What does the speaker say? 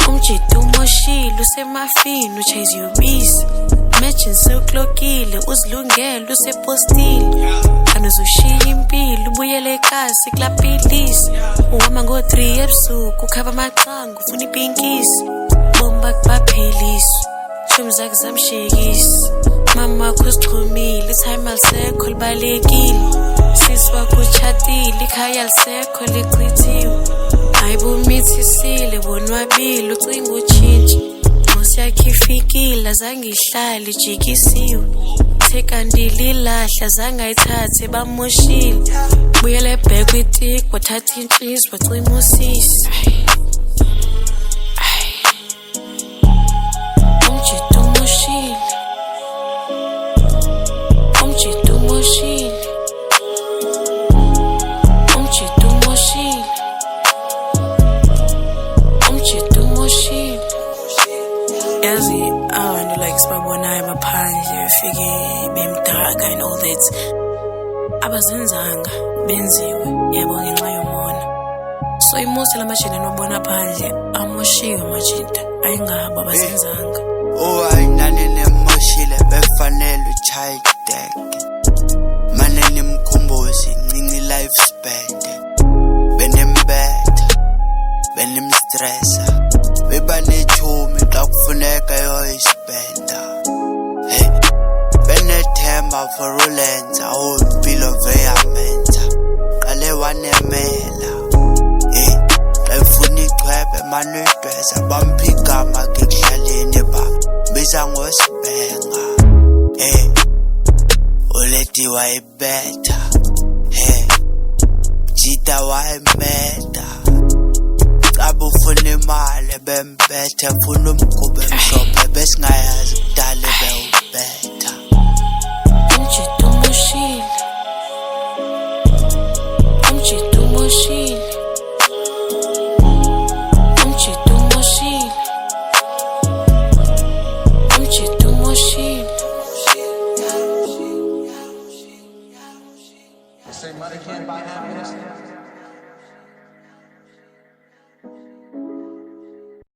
Umjito umoshile usemafini uchase yobisi Imagine sewuklokile uzilungele usepostile Kanti uzoshiya impilo ubuyele ekhaya sikulapilisi Uhamba ngo-3 ebusuku ukhava amaqanga ufuna ipinkisi Bomba kubaphelisi Shomi zakhe zamshekisi Mama wakho usichumile Itime alisekho libalekile Sisi wakho uchatile Ikhaya lisekho lichithiwe Hayibo mithisile bonwabile ucinga utshintshi Nkosi yakhe ifikile azange ihlale ijikisiwe Thekandile ilahla azange ayithathe bamoshile Buyele ebhek kwitik wathatha inhliziyo wacima usisi Umjito umoshile Umjito umoshile Umjito umoshile Umjito umoshile Yazi abantu like sibabona emaphandle befike bemdaka and all that abazenzanga benziwe yebo ngenxa yomona so imosi lamajini nobona phandle amoshiwe majita ayingabo abazenzanga ayinani nemoshile befanele uchild deck mane nimkhumbuzi ncinci life spend benembetha benemstressa bebanethumi xa kufuneka yoyispenda benethemba for ulenza impilo veyamenza qale wanemela xa ifuna ichwebe manidweza bamphigama kekuhlaleni biza ngosibenga uleti wayibetha jita wayimeta Caba ufuna imali bembethe funa umgube mhlophe besingayazi kudala bewubethe